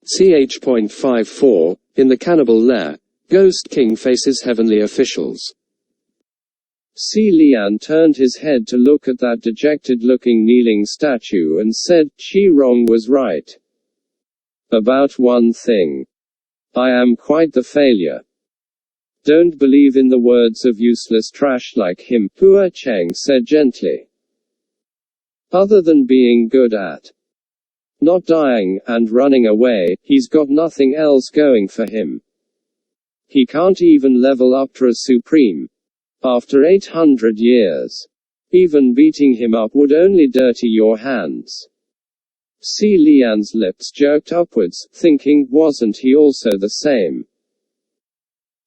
Ch.54, in the Cannibal Lair, Ghost King faces heavenly officials. Lian turned his head to look at that dejected-looking kneeling statue and said, Chi-Rong was right. About one thing. I am quite the failure. Don't believe in the words of useless trash like him, Hua Cheng said gently. Other than being good at not dying, and running away, he's got nothing else going for him. He can't even level up to a supreme. After 800 years. Even beating him up would only dirty your hands. Lian's lips jerked upwards, thinking, wasn't he also the same?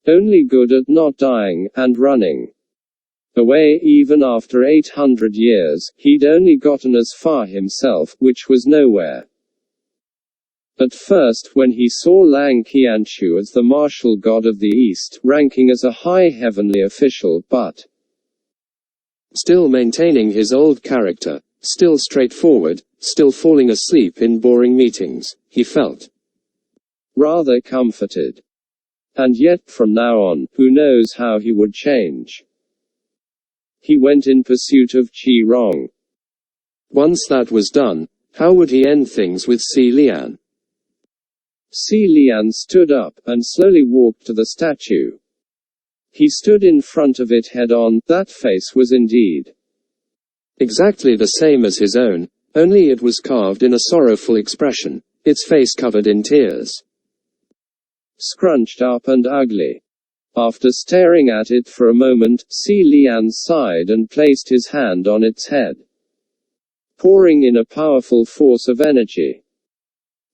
Only good at not dying, and running away. Even after 800 years, he'd only gotten as far himself, which was nowhere. At first, when he saw Lang Qianchu as the martial god of the East, ranking as a high heavenly official, but still maintaining his old character, still straightforward, still falling asleep in boring meetings, he felt rather comforted. And yet, from now on, who knows how he would change. He went in pursuit of Chi-Rong. Once that was done, how would he end things with Lian? Lian stood up, and slowly walked to the statue. He stood in front of it head-on. That face was indeed exactly the same as his own, only it was carved in a sorrowful expression, its face covered in tears. Scrunched up and ugly. After staring at it for a moment, Lian sighed and placed his hand on its head, pouring in a powerful force of energy.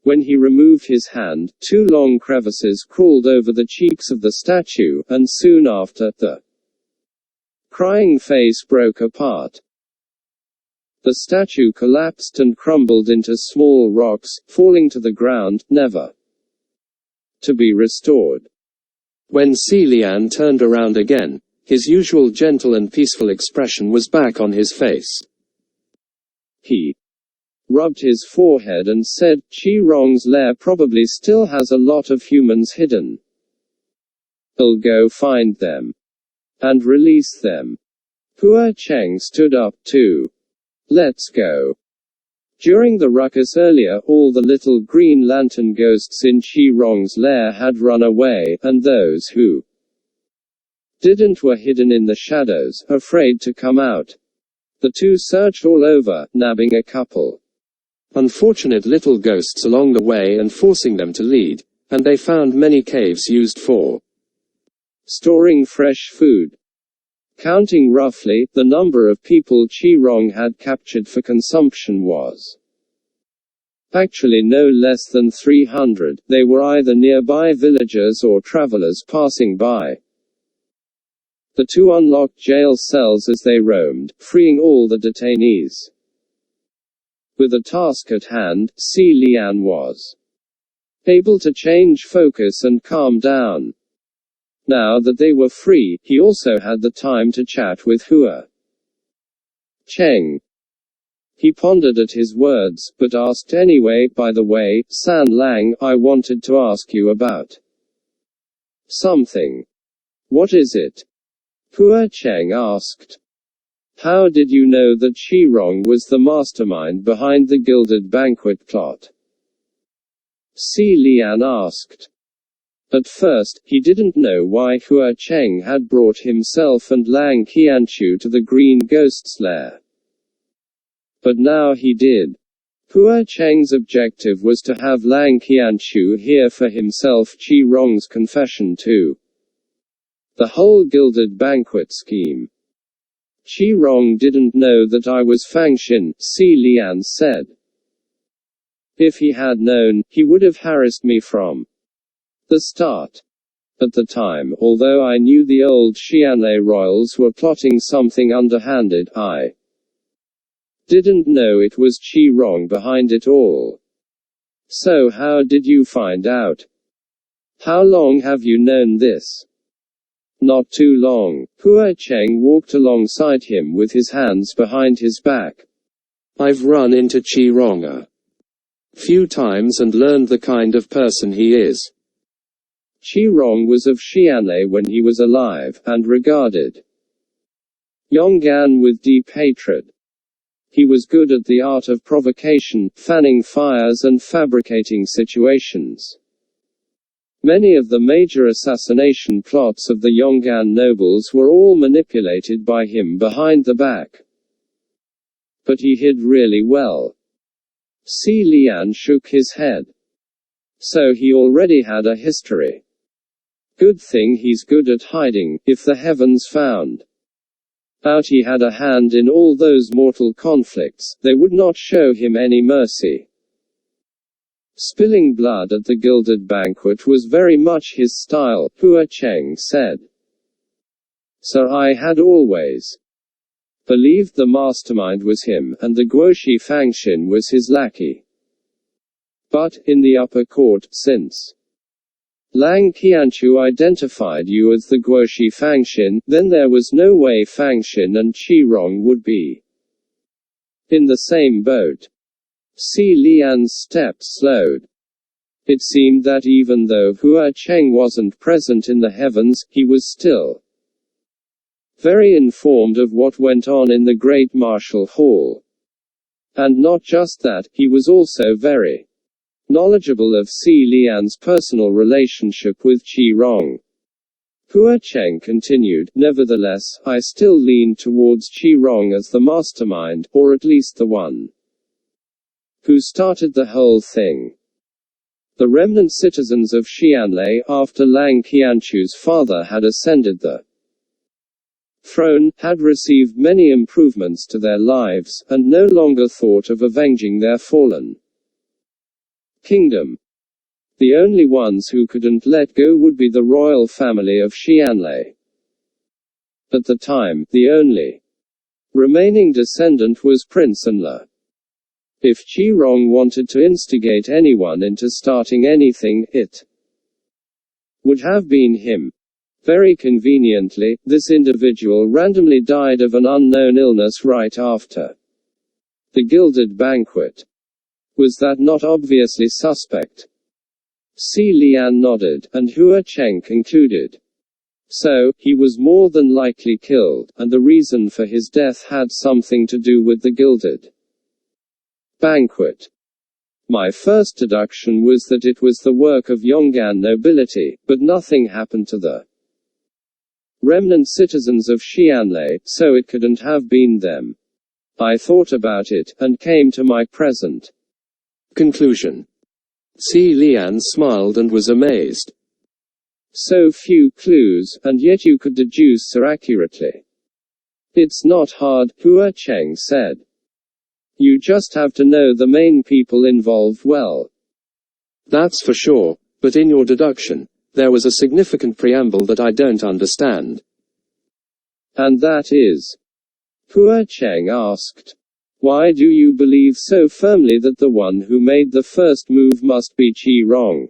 When he removed his hand, 2 long crevices crawled over the cheeks of the statue, and soon after, the crying face broke apart. The statue collapsed and crumbled into small rocks, falling to the ground, never to be restored. When Lian turned around again, his usual gentle and peaceful expression was back on his face. He rubbed his forehead and said, Chi-Rong's lair probably still has a lot of humans hidden. I'll go find them. And release them. Hua Cheng stood up too. Let's go. During the ruckus earlier, all the little green lantern ghosts in Chi-Rong's lair had run away, and those who didn't were hidden in the shadows, afraid to come out. The two searched all over, nabbing a couple unfortunate little ghosts along the way and forcing them to lead, and they found many caves used for storing fresh food. Counting roughly, the number of people Chi-Rong had captured for consumption was actually no less than 300. They were either nearby villagers or travelers passing by. The two unlocked jail cells as they roamed, freeing all the detainees. With a task at hand, Lian was able to change focus and calm down. Now that they were free, he also had the time to chat with Hua Cheng. He pondered at his words, but asked anyway, by the way, San Lang, I wanted to ask you about something. What is it? Hua Cheng asked. How did you know that Chi-Rong was the mastermind behind the gilded banquet plot? Lian asked. At first, he didn't know why Hua Cheng had brought himself and Lang Qianchu to the Green Ghost's lair. But now he did. Hua Cheng's objective was to have Lang Qianchu hear for himself Chi-Rong's confession to the whole gilded banquet scheme. Chi-Rong didn't know that I was Fangxin, Lian said. If he had known, he would have harassed me from the start. At the time, although I knew the old Xianlei royals were plotting something underhanded, I didn't know it was Chi-Rong behind it all. So how did you find out? How long have you known this? Not too long. Hua Cheng walked alongside him with his hands behind his back. I've run into Chi-Rong few times and learned the kind of person he is. Qi Rong was of Xianlei when he was alive, and regarded Yong'an with deep hatred. He was good at the art of provocation, fanning fires and fabricating situations. Many of the major assassination plots of the Yong'an nobles were all manipulated by him behind the back. But he hid really well. Si Lian shook his head. So he already had a history. Good thing he's good at hiding, if the heavens found out he had a hand in all those mortal conflicts, they would not show him any mercy. Spilling blood at the gilded banquet was very much his style, Hua Cheng said. So I had always believed the mastermind was him, and the Guoxi Fangxin was his lackey. But, in the upper court, since Lang Qianchu identified you as the Guoxi Fangxin, then there was no way Fangxin and Qi Rong would be in the same boat. Si Lian's steps slowed. It seemed that even though Hua Cheng wasn't present in the heavens, he was still very informed of what went on in the Great Martial Hall. And not just that, he was also very knowledgeable of Si Lian's personal relationship with Qi Rong. Hua Cheng continued, nevertheless, I still lean towards Qi Rong as the mastermind, or at least the one who started the whole thing. The remnant citizens of Xianlei, after Lang Qianchu's father had ascended the throne, had received many improvements to their lives, and no longer thought of avenging their fallen kingdom. The only ones who couldn't let go would be the royal family of Xianlei. At the time, the only remaining descendant was Prince Anla. If Qi Rong wanted to instigate anyone into starting anything, it would have been him. Very conveniently, this individual randomly died of an unknown illness right after the gilded banquet. Was that not obviously suspect? Si Lian nodded, and Hua Cheng concluded. So, he was more than likely killed, and the reason for his death had something to do with the gilded banquet. My first deduction was that it was the work of Yong'an nobility, but nothing happened to the remnant citizens of Xianlei, so it couldn't have been them. I thought about it, and came to my present conclusion. Si Lian smiled and was amazed. So few clues, and yet you could deduce so accurately. It's not hard, Hua Cheng said. You just have to know the main people involved well. That's for sure, but in your deduction, there was a significant preamble that I don't understand. And that is? Hua Cheng asked. Why do you believe so firmly that the one who made the first move must be Qi Rong?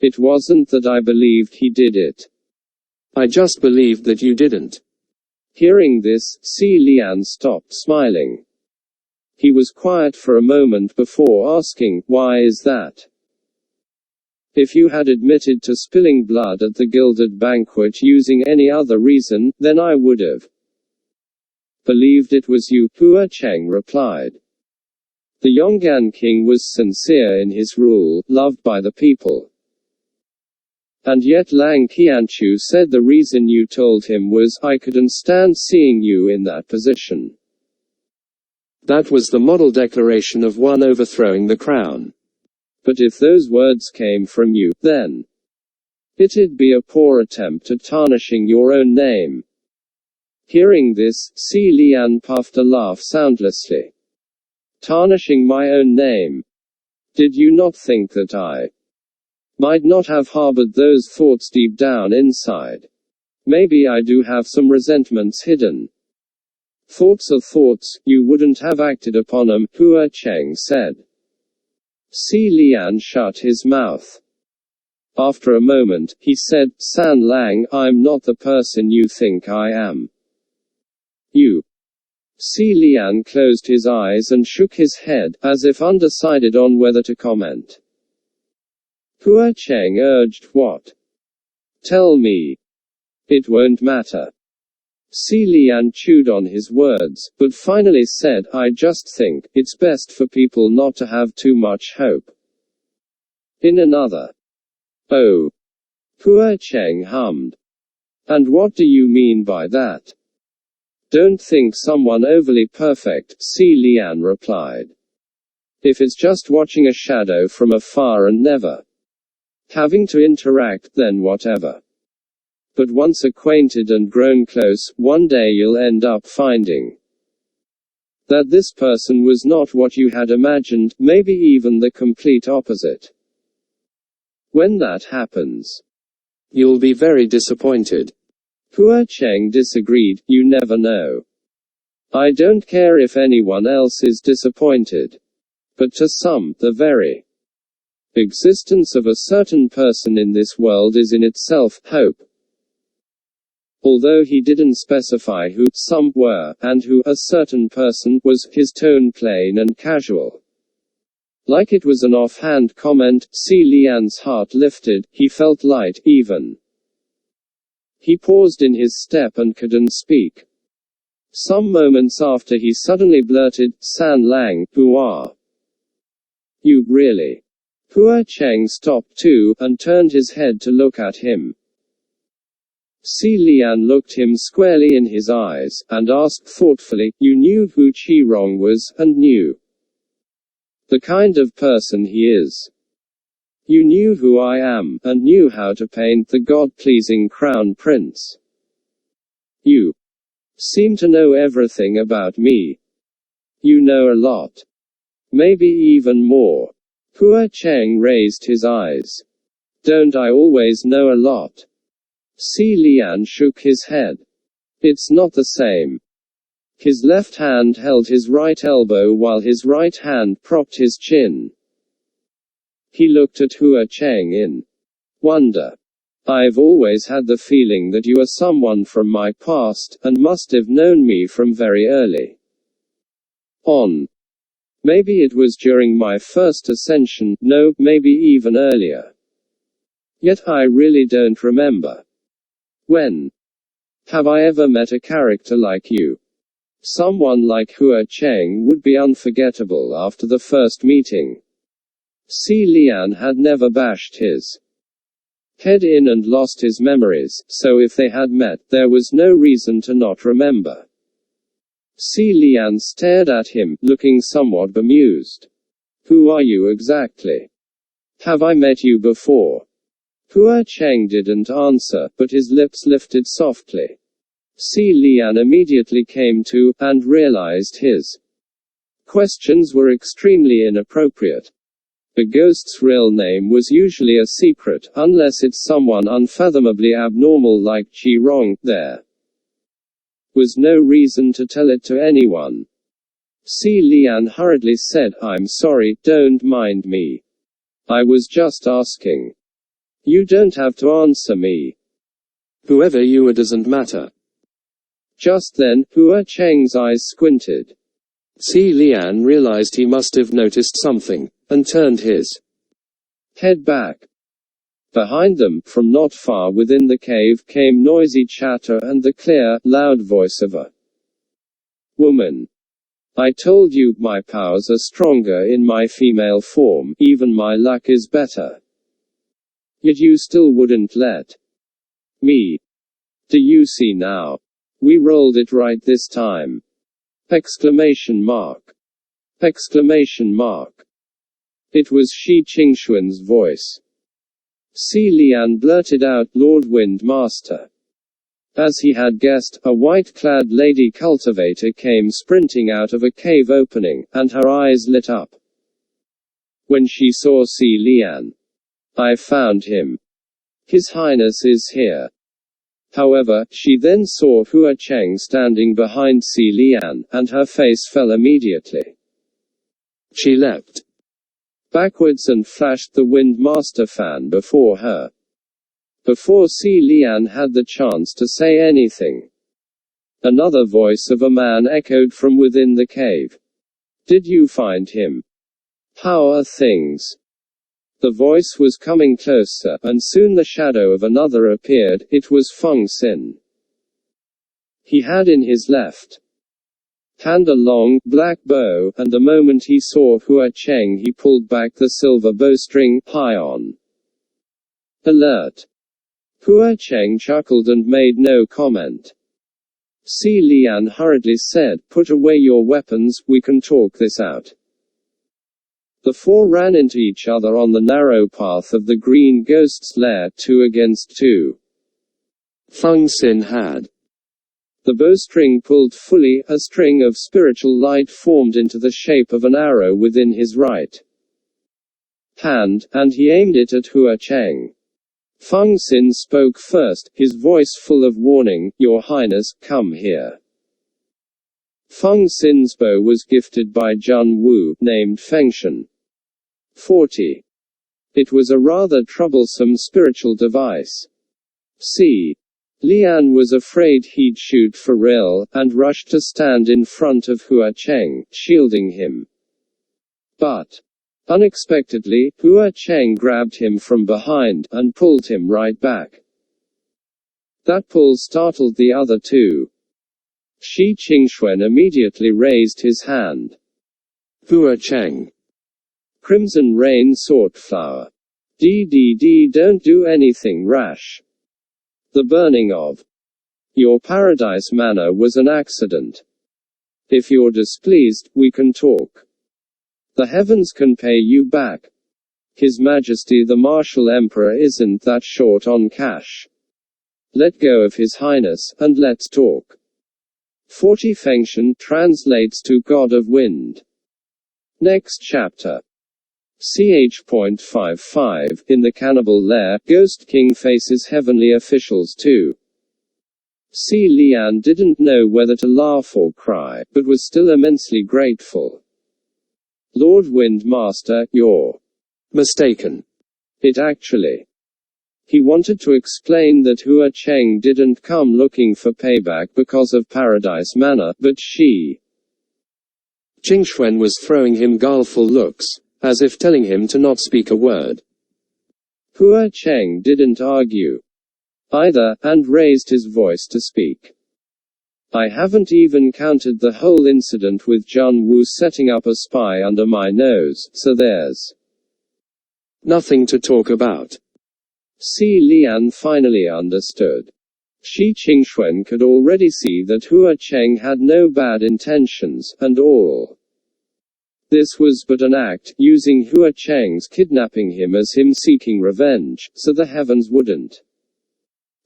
It wasn't that I believed he did it. I just believed that you didn't. Hearing this, Si Lian stopped smiling. He was quiet for a moment before asking, why is that? If you had admitted to spilling blood at the gilded banquet using any other reason, then I would have believed it was you, Hua Cheng replied. The Yong'an king was sincere in his rule, loved by the people. And yet Lang Qianchu said the reason you told him was, I couldn't stand seeing you in that position. That was the model declaration of one overthrowing the crown. But if those words came from you, then it'd be a poor attempt at tarnishing your own name. Hearing this, Si Lian puffed a laugh soundlessly. Tarnishing my own name? Did you not think that I might not have harbored those thoughts deep down inside? Maybe I do have some resentments hidden. Thoughts are thoughts, you wouldn't have acted upon them, Hua Cheng said. Si Lian shut his mouth. After a moment, he said, San Lang, I'm not the person you think I am. You Si Lian closed his eyes and shook his head, as if undecided on whether to comment. Hua Cheng urged, what? Tell me. It won't matter. Si Lian chewed on his words, but finally said, I just think it's best for people not to have too much hope. In another. Oh. Hua Cheng hummed. And what do you mean by that? Don't think someone overly perfect, Si Lian replied. If it's just watching a shadow from afar and never having to interact, then whatever. But once acquainted and grown close, one day you'll end up finding that this person was not what you had imagined, maybe even the complete opposite. When that happens, you'll be very disappointed. Hua Cheng disagreed, you never know. I don't care if anyone else is disappointed. But to some, the very existence of a certain person in this world is in itself hope. Although he didn't specify who some were, and who a certain person was, his tone plain and casual. Like it was an offhand comment, Si Lian's heart lifted, he felt light, even. He paused in his step and couldn't speak. Some moments after he suddenly blurted, San Lang, who are you, really? Hua Cheng stopped too, and turned his head to look at him. Si Lian looked him squarely in his eyes, and asked thoughtfully, you knew who Qirong was, and knew the kind of person he is. You knew who I am, and knew how to paint the God-pleasing crown prince. You seem to know everything about me. You know a lot. Maybe even more. Hua Cheng raised his eyes. Don't I always know a lot? Si Lian shook his head. It's not the same. His left hand held his right elbow while his right hand propped his chin. He looked at Hua Cheng in wonder. I've always had the feeling that you are someone from my past, and must have known me from very early on. Maybe it was during my first ascension, no, maybe even earlier. Yet I really don't remember. When have I ever met a character like you? Someone like Hua Cheng would be unforgettable after the first meeting. Si Lian had never bashed his head in and lost his memories, so if they had met, there was no reason to not remember. Si Lian stared at him, looking somewhat bemused. Who are you exactly? Have I met you before? Hua Cheng didn't answer, but his lips lifted softly. Si Lian immediately came to, and realized his questions were extremely inappropriate. A ghost's real name was usually a secret, unless it's someone unfathomably abnormal like Qirong. There was no reason to tell it to anyone. Si Lian hurriedly said, I'm sorry, don't mind me. I was just asking. You don't have to answer me. Whoever you are doesn't matter. Just then, Hua Cheng's eyes squinted. Si Lian realized he must have noticed something, and turned his head back. Behind them, from not far within the cave, came noisy chatter and the clear, loud voice of a woman. I told you, my powers are stronger in my female form, even my luck is better. Yet you still wouldn't let me. Do you see now? We rolled it right this time. Exclamation mark. Exclamation mark. It was Shi Qingxuan's voice. Si Lian blurted out, Lord Wind Master. As he had guessed, a white-clad lady cultivator came sprinting out of a cave opening, and her eyes lit up when she saw Si Lian. I found him. His Highness is here. However, she then saw Hua Cheng standing behind Si Lian, and her face fell immediately. She leapt backwards and flashed the Wind Master fan before her. Before Si Lian had the chance to say anything, Another voice of a man echoed from within the cave. Did you find him? How are things? The voice was coming closer, and soon the shadow of another appeared. It was Feng Xin. He had in his left hand a long, black bow, and the moment he saw Hua Cheng he pulled back the silver bowstring, high on. Alert! Hua Cheng chuckled and made no comment. Si Lian hurriedly said, "Put away your weapons, we can talk this out." The four ran into each other on the narrow path of the Green Ghost's lair, 2 against 2. Feng Xin had the bowstring pulled fully, a string of spiritual light formed into the shape of an arrow within his right hand, and he aimed it at Hua Cheng. Feng Xin spoke first, his voice full of warning, "Your Highness, come here." Feng Xin's bow was gifted by Jun Wu, named Fengshan. 40. It was a rather troublesome spiritual device. Si Lian was afraid he'd shoot for real, and rushed to stand in front of Hua Cheng, shielding him. But unexpectedly, Hua Cheng grabbed him from behind, and pulled him right back. That pull startled the other two. Shi Qingxuan immediately raised his hand. Hua Cheng. Crimson Rain Sword Flower. Don't do anything rash. The burning of your paradise manor was an accident. If you're displeased, we can talk. The heavens can pay you back. His Majesty the Martial Emperor isn't that short on cash. Let go of His Highness, and let's talk. 40 Fengshan translates to God of Wind. Next chapter. Ch.55, in the Cannibal Lair, Ghost King faces heavenly officials too. Si Lian didn't know whether to laugh or cry, but was still immensely grateful. Lord Wind Master, you're mistaken. It actually. He wanted to explain that Hua Cheng didn't come looking for payback because of Paradise Manor, but Shi Qingxuan was throwing him guileful looks, as if telling him to not speak a word. Hua Cheng didn't argue either, and raised his voice to speak. I haven't even counted the whole incident with Jun Wu setting up a spy under my nose, so there's nothing to talk about. Si Lian finally understood. Shi Qingxuan could already see that Hua Cheng had no bad intentions, and all this was but an act, using Hua Cheng's kidnapping him as him seeking revenge, so the heavens wouldn't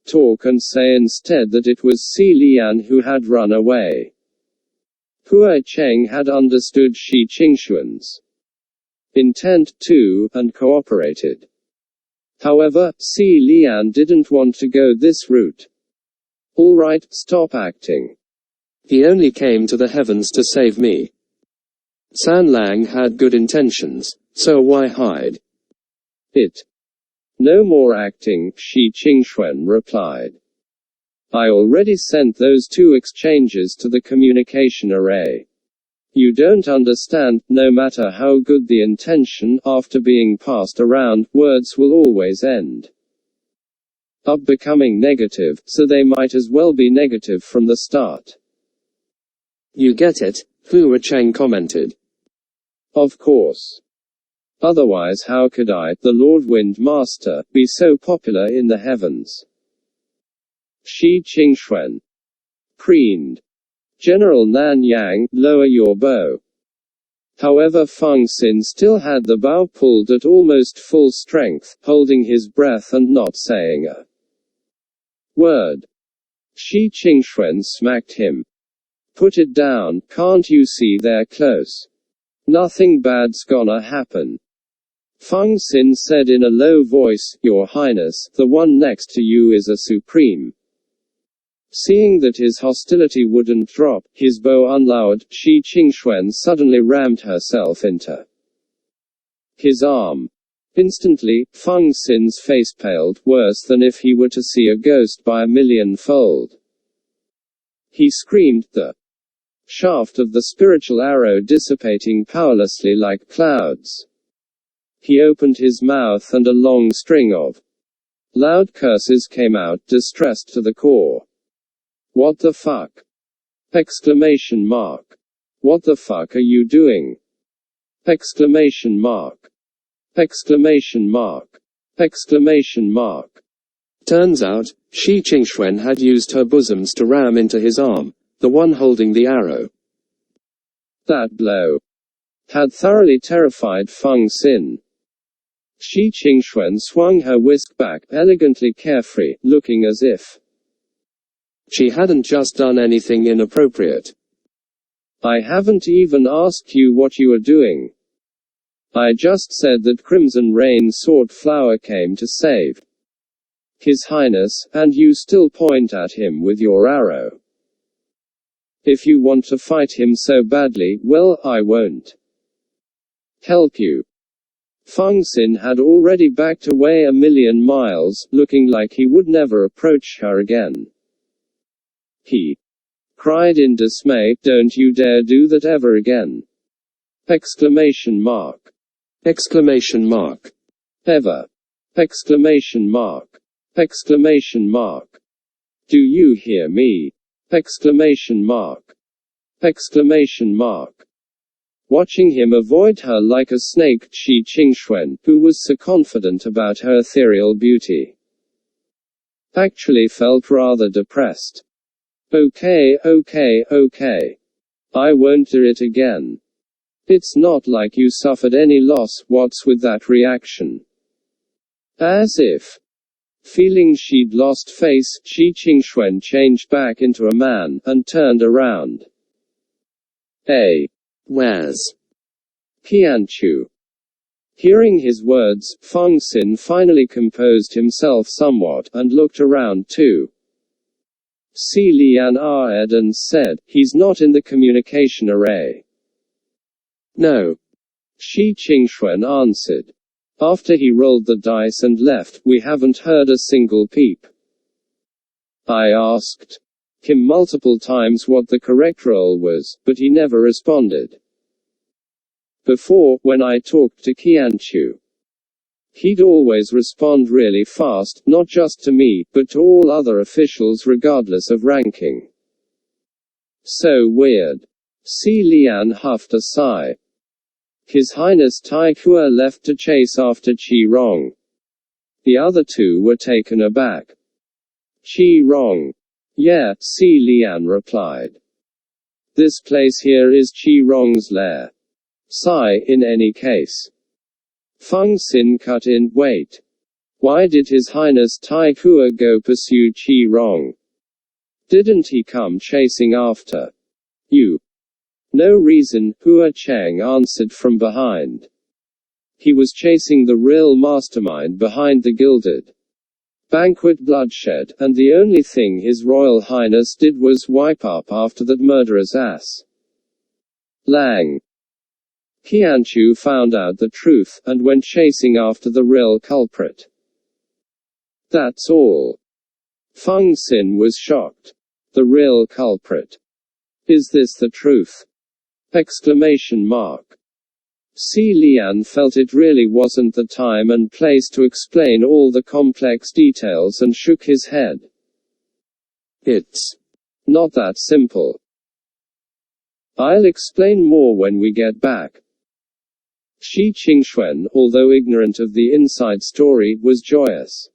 talk and say instead that it was Si Lian who had run away. Hua Cheng had understood Shi Qingxuan's intent too, and cooperated. However, Si Lian didn't want to go this route. All right, stop acting. He only came to the heavens to save me. San Lang had good intentions, so why hide it? No more acting, Shi Qingxuan replied. I already sent those 2 exchanges to the communication array. You don't understand, no matter how good the intention, after being passed around, words will always end up becoming negative, so they might as well be negative from the start. You get it, Hua Cheng commented. Of course. Otherwise how could I, the Lord Wind Master, be so popular in the heavens? Shi Qingxuan preened. General Nan Yang, lower your bow. However, Feng Xin still had the bow pulled at almost full strength, holding his breath and not saying a word. Shi Qingxuan smacked him. Put it down, can't you see they're close? Nothing bad's gonna happen. Feng Xin said in a low voice, Your Highness, the one next to you is a supreme. Seeing that his hostility wouldn't drop, his bow unlowered, Shi Qingxuan suddenly rammed herself into his arm. Instantly, Feng Xin's face paled, worse than if he were to see a ghost by a millionfold. he screamed, the shaft of the spiritual arrow dissipating powerlessly like clouds. He opened his mouth and a long string of loud curses came out, distressed to the core. What the fuck? Exclamation mark. What the fuck are you doing? Exclamation mark. Exclamation mark. Exclamation mark. Turns out, Shi Qingxuan had used her bosoms to ram into his arm, the one holding the arrow. That blow had thoroughly terrified Feng Xin. Shi Qingxuan swung her whisk back, elegantly carefree, looking as if she hadn't just done anything inappropriate. I haven't even asked you what you are doing. I just said that Crimson Rain Sword Flower came to save His Highness, and you still point at him with your arrow. If you want to fight him so badly, well, I won't help you. Feng Xin had already backed away 1,000,000 miles, looking like he would never approach her again. He cried in dismay, "Don't you dare do that ever again!" Exclamation mark. Exclamation mark. Ever. Exclamation mark. Exclamation mark. Do you hear me? Exclamation mark. Exclamation mark. Watching him avoid her like a snake, Shi Qingxuan, who was so confident about her ethereal beauty, actually felt rather depressed. Okay, I won't do it again. It's not like you suffered any loss, what's with that reaction? As if feeling she'd lost face, Shi Qingxuan changed back into a man, and turned around. Where's Qianchu? Hearing his words, Feng Xin finally composed himself somewhat, and looked around too. Si Lian ahed and said, "He's not in the communication array." No. Shi Qingxuan answered. After he rolled the dice and left, "We haven't heard a single peep." I asked him multiple times what the correct roll was, but he never responded. Before, when I talked to Qianchu, he'd always respond really fast, not just to me, but to all other officials regardless of ranking. So weird. Si Lian huffed a sigh. His Highness Taikua left to chase after Qi Rong. The other two were taken aback. Qi Rong. Yeah, Si Lian replied. This place here is Qi Rong's lair. Sigh, in any case. Feng Xin cut in, wait. Why did His Highness Taikua go pursue Qi Rong? Didn't he come chasing after you? No reason, Hua Cheng answered from behind. He was chasing the real mastermind behind the gilded banquet bloodshed, and the only thing His Royal Highness did was wipe up after that murderer's ass. Lang. Qianchu found out the truth, and went chasing after the real culprit. That's all. Feng Xin was shocked. The real culprit. Is this the truth? Exclamation mark. Si Lian felt it really wasn't the time and place to explain all the complex details and shook his head. It's not that simple. I'll explain more when we get back. Shi Qingxuan, although ignorant of the inside story, was joyous.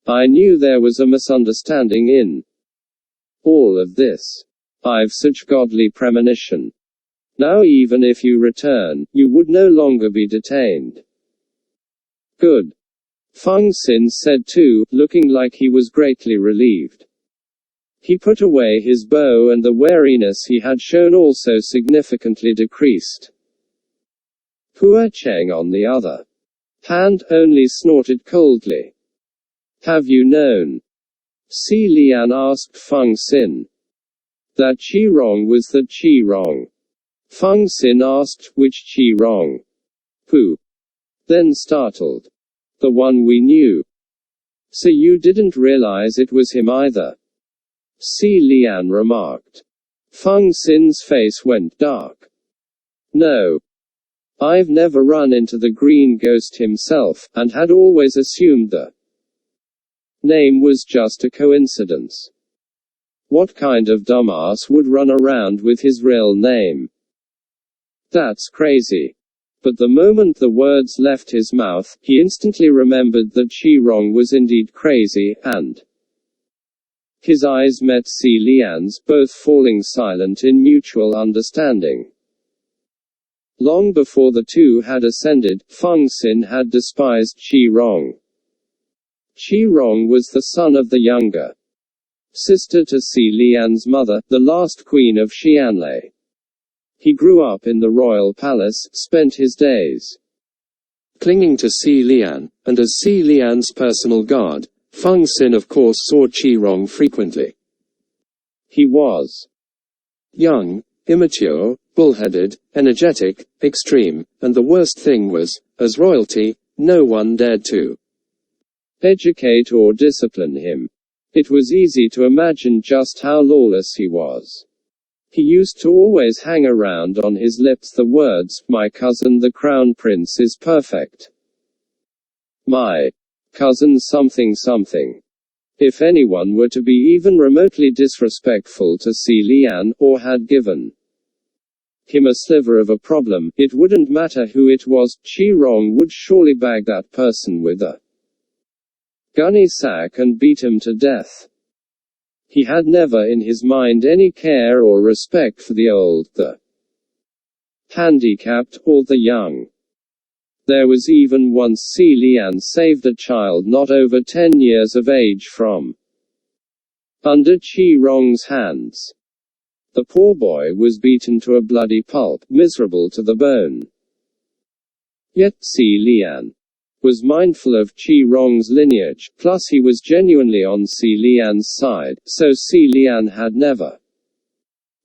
I knew there was a misunderstanding in all of this. I've such godly premonition. Now even if you return, you would no longer be detained. Good. Feng Xin said too, looking like he was greatly relieved. He put away his bow and the wariness he had shown also significantly decreased. Hua Cheng on the other hand, only snorted coldly. Have you known? Si Lian asked Feng Xin. That Qi Rong was the Qi Rong. Feng Xin asked, which Qi Rong? Who? Then startled. The one we knew. So you didn't realize it was him either? Si Lian remarked. Feng Xin's face went dark. No. I've never run into the green ghost himself, and had always assumed the name was just a coincidence. What kind of dumbass would run around with his real name? That's crazy. But the moment the words left his mouth, he instantly remembered that Qirong was indeed crazy, and his eyes met Si Lian's, both falling silent in mutual understanding. Long before the two had ascended, Feng Xin had despised Qirong. Qirong was the son of the younger sister to Si Lian's mother, the last queen of Xianlei. He grew up in the royal palace, spent his days clinging to Si Lian, and as Si Lian's personal guard, Feng Xin of course saw Qirong frequently. He was young, immature, bullheaded, energetic, extreme, and the worst thing was, as royalty, no one dared to educate or discipline him. It was easy to imagine just how lawless he was. He used to always hang around on his lips the words, "My cousin the crown prince is perfect. My cousin something something." If anyone were to be even remotely disrespectful to Si Lian, or had given him a sliver of a problem, it wouldn't matter who it was, Qirong would surely bag that person with a gunny sack and beat him to death. He had never in his mind any care or respect for the old, the handicapped, or the young. There was even once Si Lian saved a child not over 10 years of age from under Qirong's hands. The poor boy was beaten to a bloody pulp, miserable to the bone. Yet Si Lian was mindful of Qirong's lineage, plus he was genuinely on Si Lian's side, so Si Lian had never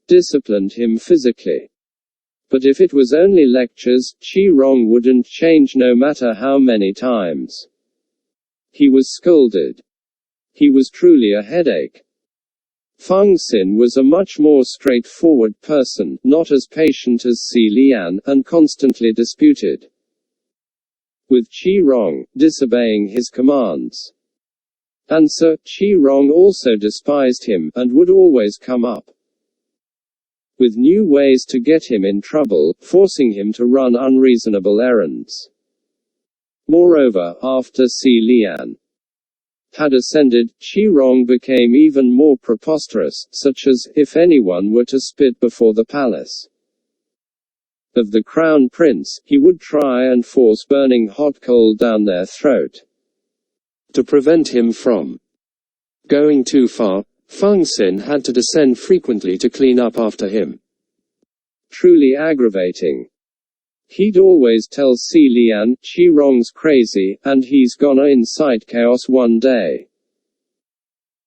disciplined him physically. But if it was only lectures, Qirong wouldn't change no matter how many times he was scolded. He was truly a headache. Feng Xin was a much more straightforward person, not as patient as Si Lian, and constantly disputed with Qirong, disobeying his commands. And so, Qirong also despised him, and would always come up with new ways to get him in trouble, forcing him to run unreasonable errands. Moreover, after Si Lian had ascended, Qirong became even more preposterous, such as, if anyone were to spit before the palace of the crown prince, he would try and force burning hot coal down their throat. To prevent him from going too far, Feng Xin had to descend frequently to clean up after him. Truly aggravating. He'd always tell Si Lian, "Qirong's crazy, and he's gonna incite chaos one day."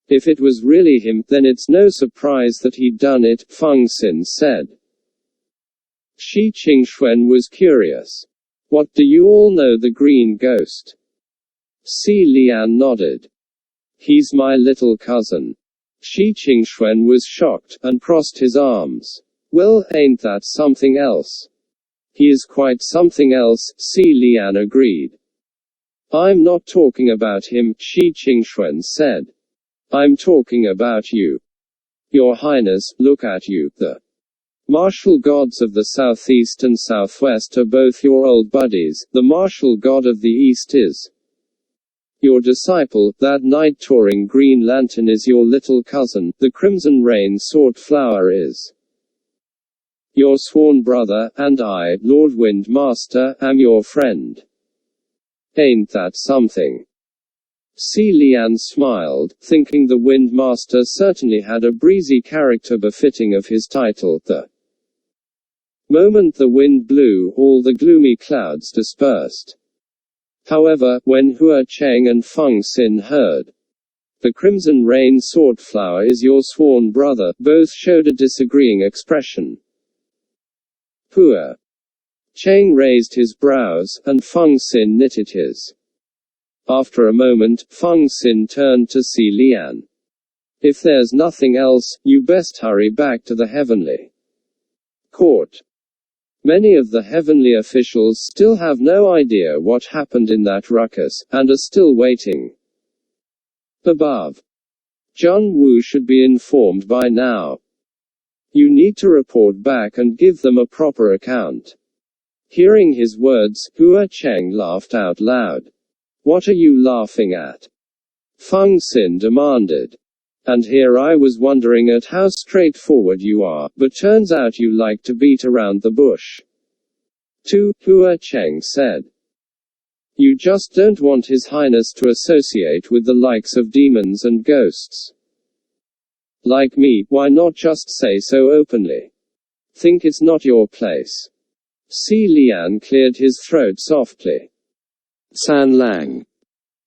If it was really him, then it's no surprise that he'd done it, Feng Xin said. Shi Qingxuan was curious. "What do you all know the green ghost?" Si Lian nodded. "He's my little cousin." Shi Qingxuan was shocked, and crossed his arms. "Well, ain't that something else?" "He is quite something else," Si Lian agreed. "I'm not talking about him," Shi Qingxuan said. "I'm talking about you. Your Highness, look at you. The martial gods of the southeast and southwest are both your old buddies. The martial god of the east is your disciple, that night-touring Green Lantern is your little cousin, the Crimson Rain Sword Flower is your sworn brother, and I, Lord Windmaster, am your friend. Ain't that something?" Si Lian smiled, thinking the Windmaster certainly had a breezy character befitting of his title. The moment the wind blew, all the gloomy clouds dispersed. However, when Hua Cheng and Feng Xin heard, "The Crimson Rain Swordflower is your sworn brother," both showed a disagreeing expression. Hua Cheng raised his brows, and Feng Xin knitted his. After a moment, Feng Xin turned to Si Lian. If there's nothing else, you best hurry back to the heavenly court. Many of the heavenly officials still have no idea what happened in that ruckus, and are still waiting above. Jun Wu should be informed by now. You need to report back and give them a proper account. Hearing his words, Hua Cheng laughed out loud. What are you laughing at? Feng Xin demanded. And here I was wondering at how straightforward you are, but turns out you like to beat around the bush. Too, Hua Cheng said. You just don't want His Highness to associate with the likes of demons and ghosts. Like me, why not just say so openly? Think it's not your place. Si Lian cleared his throat softly. San Lang.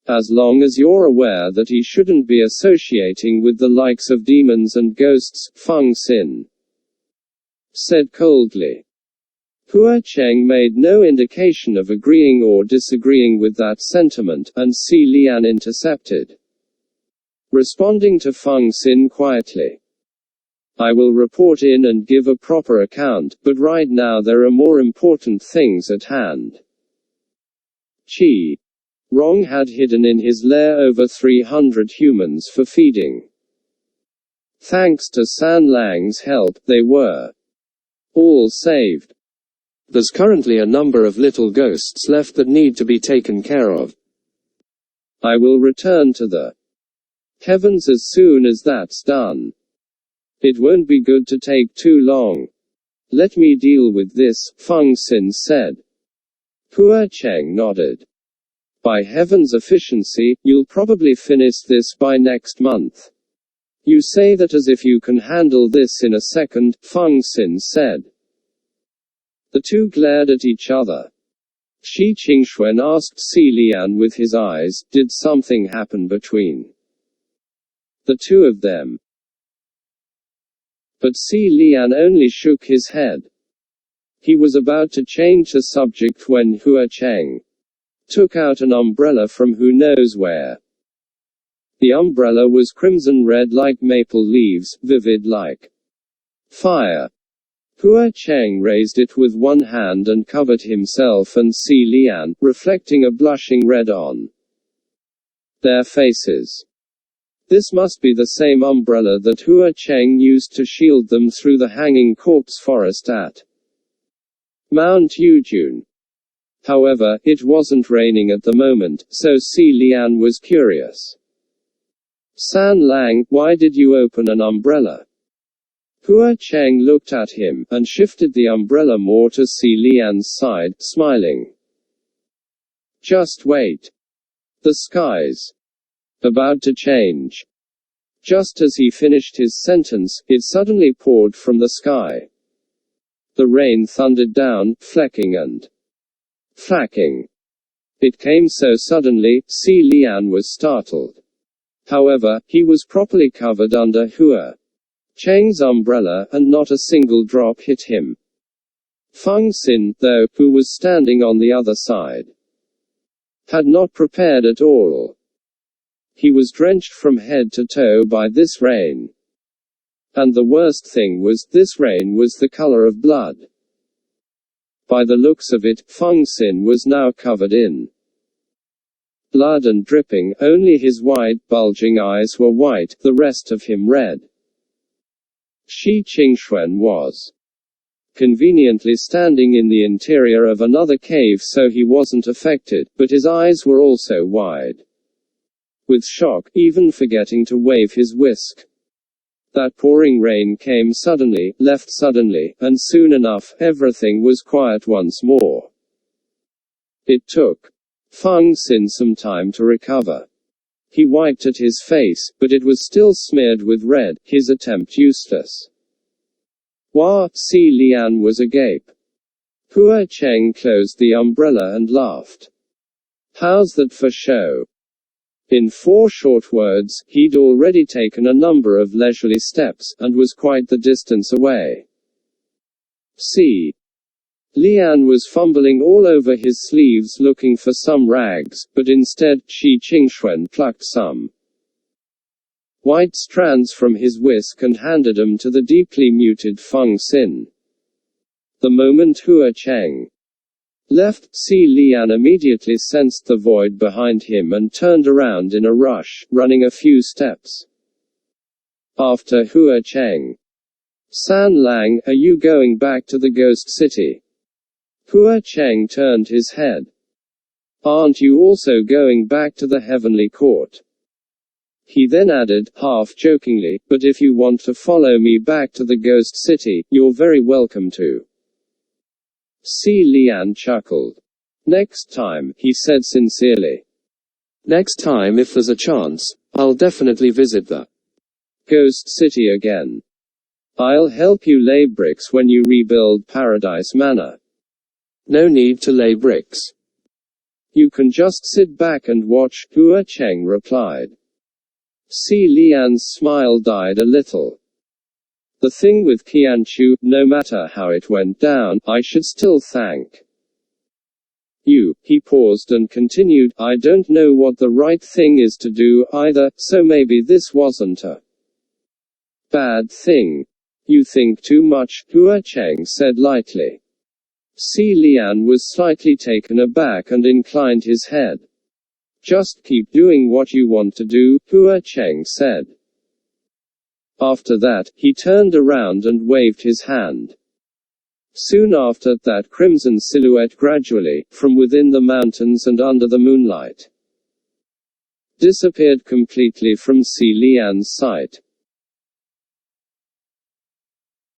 As long as you're aware that he shouldn't be associating with the likes of demons and ghosts, Feng Xin said coldly. Hua Cheng made no indication of agreeing or disagreeing with that sentiment, and Si Lian intercepted, responding to Feng Xin quietly. I will report in and give a proper account, but right now there are more important things at hand. Qi Rong had hidden in his lair over 300 humans for feeding. Thanks to San Lang's help, they were all saved. There's currently a number of little ghosts left that need to be taken care of. I will return to the heavens as soon as that's done. It won't be good to take too long. Let me deal with this, Feng Xin said. Hua Cheng nodded. By heaven's efficiency, you'll probably finish this by next month. You say that as if you can handle this in a second, Feng Xin said. The two glared at each other. Shi Qingxuan asked Si Lian with his eyes, did something happen between the two of them? But Si Lian only shook his head. He was about to change the subject when Hua Cheng took out an umbrella from who knows where. The umbrella was crimson red like maple leaves, vivid like fire. Hua Cheng raised it with one hand and covered himself and Si Lian, reflecting a blushing red on their faces. This must be the same umbrella that Hua Cheng used to shield them through the hanging corpse forest at Mount Yujun. However, it wasn't raining at the moment, so Si Lian was curious. San Lang, why did you open an umbrella? Hua Cheng looked at him, and shifted the umbrella more to Si Lian's side, smiling. Just wait. The sky's about to change. Just as he finished his sentence, it suddenly poured from the sky. The rain thundered down, flecking and flacking. It came so suddenly, Si Lian was startled. However, he was properly covered under Hua Cheng's umbrella, and not a single drop hit him. Feng Xin, though, who was standing on the other side, had not prepared at all. He was drenched from head to toe by this rain. And the worst thing was, this rain was the color of blood. By the looks of it, Feng Xin was now covered in blood and dripping, only his wide, bulging eyes were white, the rest of him red. Shi Qingxuan was conveniently standing in the interior of another cave, so he wasn't affected, but his eyes were also wide with shock, even forgetting to wave his whisk. That pouring rain came suddenly, left suddenly, and soon enough, everything was quiet once more. It took Feng Xin some time to recover. He wiped at his face, but it was still smeared with red, his attempt useless. Wah! Si Lian was agape. Hua Cheng closed the umbrella and laughed. How's that for show? In 4 short words, he'd already taken a number of leisurely steps, and was quite the distance away. Si Lian was fumbling all over his sleeves looking for some rags, but instead, Shi Qingxuan plucked some white strands from his whisk and handed them to the deeply muted Feng Xin. The moment Hua Cheng left, Si Lian immediately sensed the void behind him and turned around in a rush, running a few steps after Hua Cheng. San Lang, are you going back to the ghost city? Hua Cheng turned his head. Aren't you also going back to the heavenly court? He then added, half-jokingly, but if you want to follow me back to the ghost city, you're very welcome to. Si Lian chuckled. Next time, he said sincerely. Next time if there's a chance, I'll definitely visit the ghost city again. I'll help you lay bricks when you rebuild Paradise Manor. No need to lay bricks. You can just sit back and watch, Hua Cheng replied. Si Lian's smile died a little. The thing with Qianchu, no matter how it went down, I should still thank you. He paused and continued, I don't know what the right thing is to do either, so maybe this wasn't a bad thing. You think too much, Hua Cheng said lightly. Si Lian was slightly taken aback and inclined his head. Just keep doing what you want to do, Hua Cheng said. After that, he turned around and waved his hand. Soon after, that crimson silhouette gradually, from within the mountains and under the moonlight, disappeared completely from Si Lian's sight.